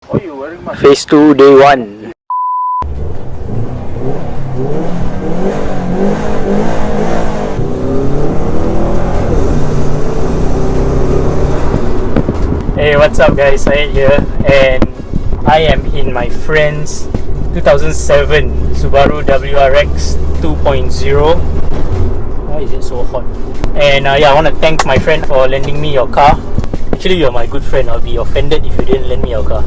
Why you wearing mask? Phase 2, day 1. Hey, what's up guys, Syed here, and I am in my friend's 2007 Subaru WRX 2.0. Why is it so hot? And yeah, I want to thank my friend for lending me your car. Actually, you're my good friend. I'll be offended if you didn't lend me your car.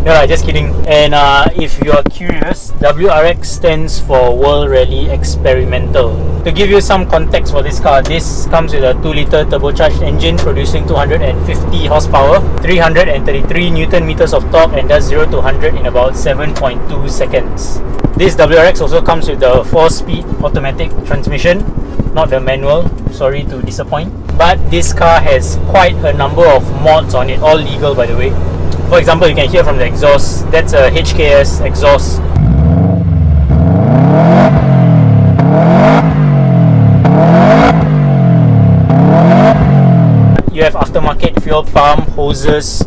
No, just kidding. And if you are curious, WRX stands for World Rally Experimental. To give you some context for this car, this comes with a 2-litre turbocharged engine producing 250 horsepower, 333 Newton meters of torque, and does 0 to 100 in about 7.2 seconds. This WRX also comes with the 4-speed automatic transmission, not the manual, sorry to disappoint. But this car has quite a number of mods on it, all legal by the way. For example, you can hear from the exhaust, that's a HKS exhaust. You have aftermarket fuel pump, hoses,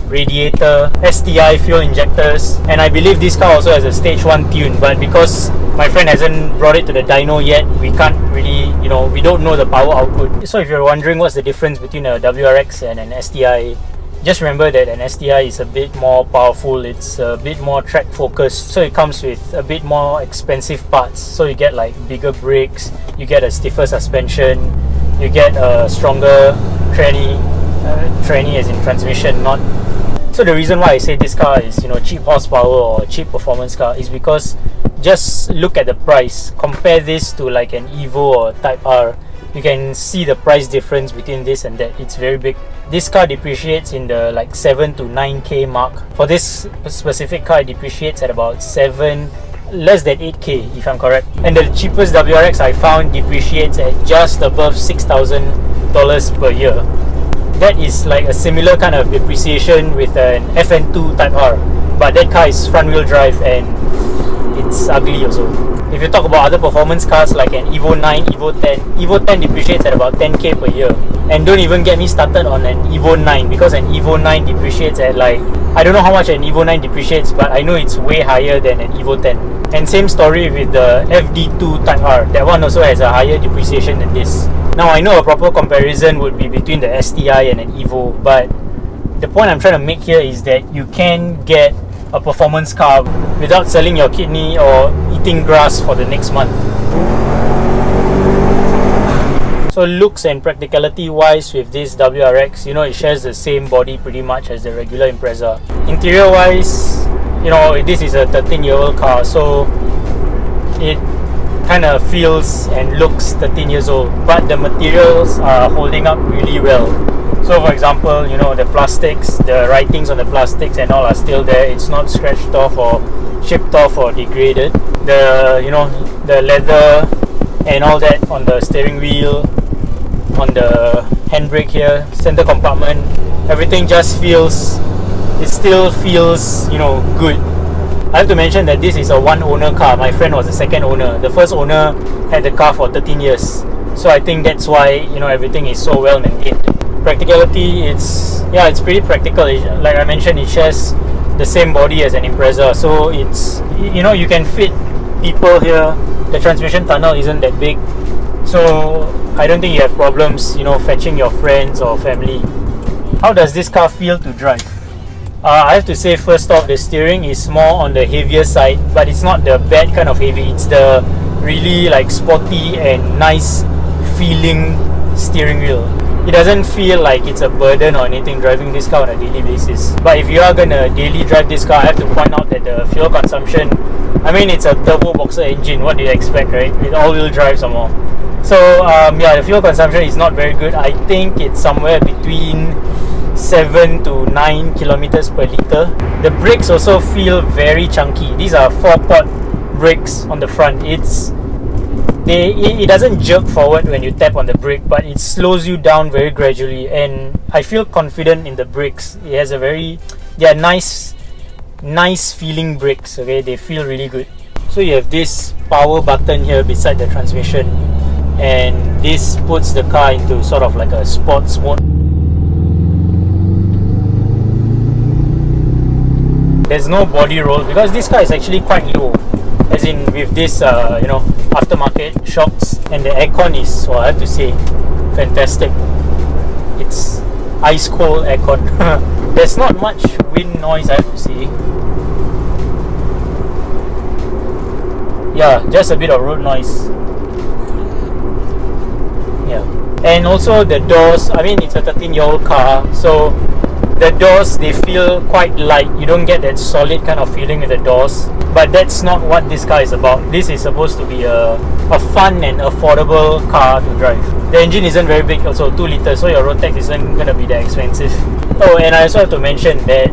radiator, STI fuel injectors, and I believe this car also has a stage 1 tune, but because my friend hasn't brought it to the dyno yet, we can't really, we don't know the power output. So if you're wondering what's the difference between a WRX and an STI, just remember that an STI is a bit more powerful, it's a bit more track focused, so it comes with a bit more expensive parts. So you get like bigger brakes, you get a stiffer suspension, you get a stronger tranny as in transmission, not. So the reason why I say this car is cheap horsepower or cheap performance car is because just look at the price. Compare this to like an Evo or Type R. You can see the price difference between this and that. It's very big. This car depreciates in the like 7 to 9k mark. For this specific car, it depreciates at about less than 8k if I'm correct. And the cheapest WRX I found depreciates at just above $6,000 per year. That is like a similar kind of depreciation with an FN2 Type R, but that car is front wheel drive and it's ugly also. If you talk about other performance cars like an Evo 9, Evo 10 depreciates at about 10k per year. And don't even get me started on an Evo 9, because an Evo 9 depreciates at like, I don't know how much an Evo 9 depreciates, but I know it's way higher than an Evo 10. And same story with the FD2 Type R. That one also has a higher depreciation than this. Now I know a proper comparison would be between the STI and an Evo, but the point I'm trying to make here is that you can get a performance car without selling your kidney or eating grass for the next month. So looks and practicality wise with this WRX, it shares the same body pretty much as the regular Impreza. Interior wise, this is a 13-year-old car, so it kind of feels and looks 13 years old, but the materials are holding up really well. So for example, the plastics, the writings on the plastics and all are still there. It's not scratched off or chipped off or degraded. The leather and all that on the steering wheel, on the handbrake here, center compartment, everything just still feels good. I have to mention that this is a one-owner car. My friend was the second owner. The first owner had the car for 13 years. So I think that's why everything is so well maintained. Practicality, it's pretty practical. Like I mentioned, it shares the same body as an Impreza. So it's you can fit people here. The transmission tunnel isn't that big, so I don't think you have problems fetching your friends or family. How does this car feel to drive? I have to say, first off, the steering is more on the heavier side, but it's not the bad kind of heavy. It's the really like sporty and nice feeling steering wheel. It doesn't feel like it's a burden or anything driving this car on a daily basis. But if you are gonna daily drive this car, I have to point out that the fuel consumption, it's a turbo boxer engine. What do you expect, right? With all-wheel drive some more. So the fuel consumption is not very good. I think it's somewhere between 7 to 9 kilometers per liter. The brakes also feel very chunky. These are 4-pot brakes on the front. It doesn't jerk forward when you tap on the brake, but it slows you down very gradually, and I feel confident in the brakes. It has they are nice feeling brakes. Okay, they feel really good. So you have this power button here beside the transmission, and this puts the car into sort of like a sports mode. there's no body roll because this car is actually quite low, as in with this aftermarket shocks, and the aircon is, well, I have to say, fantastic. It's ice cold aircon. There's not much wind noise, I have to say. Yeah, just a bit of road noise. Yeah, and also the doors, I mean, it's a 13-year-old car, so the doors, they feel quite light. You don't get that solid kind of feeling with the doors, but that's not what this car is about. This is supposed to be a fun and affordable car to drive. The engine isn't very big, also 2 liters, so your road tax isn't going to be that expensive. Oh, and I also have to mention that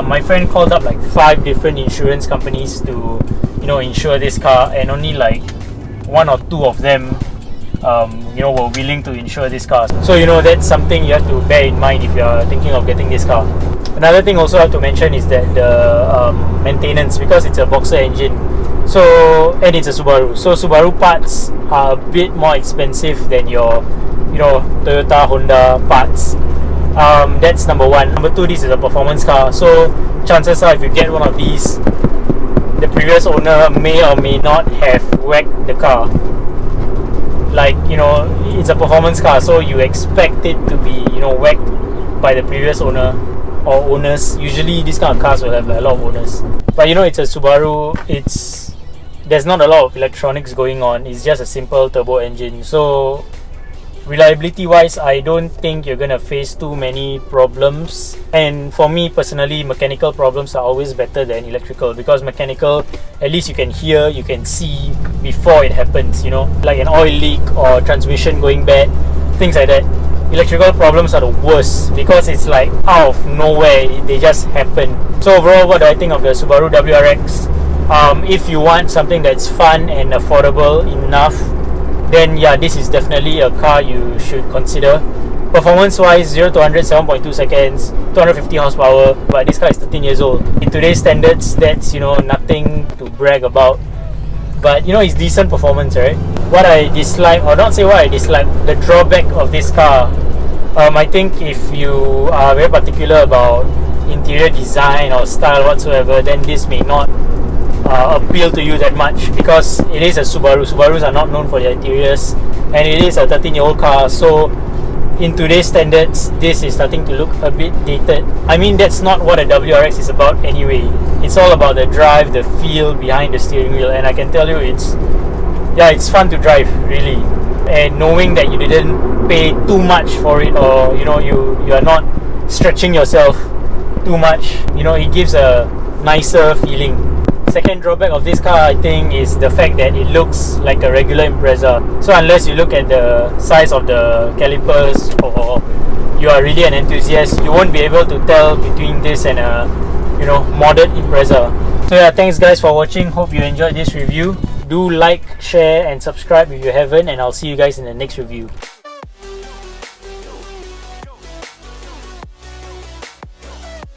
my friend called up like 5 different insurance companies to insure this car, and only like 1 or 2 of them were willing to insure this car. So that's something you have to bear in mind if you are thinking of getting this car. Another thing also I have to mention is that the maintenance, because it's a boxer engine, and it's a Subaru, so Subaru parts are a bit more expensive than your Toyota, Honda parts. That's number 1. Number 2, this is a performance car, so chances are if you get one of these, the previous owner may or may not have whacked the car. Like, it's a performance car, so you expect it to be whacked by the previous owner or owners. Usually these kind of cars will have a lot of owners, but it's a Subaru. There's not a lot of electronics going on. It's just a simple turbo engine, so reliability wise, I don't think you're gonna face too many problems. And for me personally, mechanical problems are always better than electrical, because mechanical, at least you can hear, you can see before it happens, like an oil leak or transmission going bad, things like that. Electrical problems are the worst because it's like out of nowhere, they just happen. So overall, what do I think of the Subaru WRX? If you want something that's fun and affordable enough, then yeah, this is definitely a car you should consider. Performance wise, 0 to 100, 7.2 seconds, 250 horsepower, but this car is 13 years old. In today's standards, that's nothing to brag about, but it's decent performance, right? What I dislike, or not say what I dislike, the drawback of this car, I think if you are very particular about interior design or style whatsoever, then this may not appeal to you that much, because it is a Subaru. Subarus are not known for their interiors, and it is a 13-year-old car, so in today's standards, this is starting to look a bit dated. I mean, that's not what a WRX is about anyway. It's all about the drive, the feel behind the steering wheel, and I can tell you it's fun to drive, really. And knowing that you didn't pay too much for it, or you are not stretching yourself too much, it gives a nicer feeling. Second drawback of this car, I think, is the fact that it looks like a regular Impreza. So unless you look at the size of the calipers, or you are really an enthusiast, you won't be able to tell between this and a modded Impreza. So yeah, thanks guys for watching. Hope you enjoyed this review. Do like, share and subscribe if you haven't, and I'll see you guys in the next review.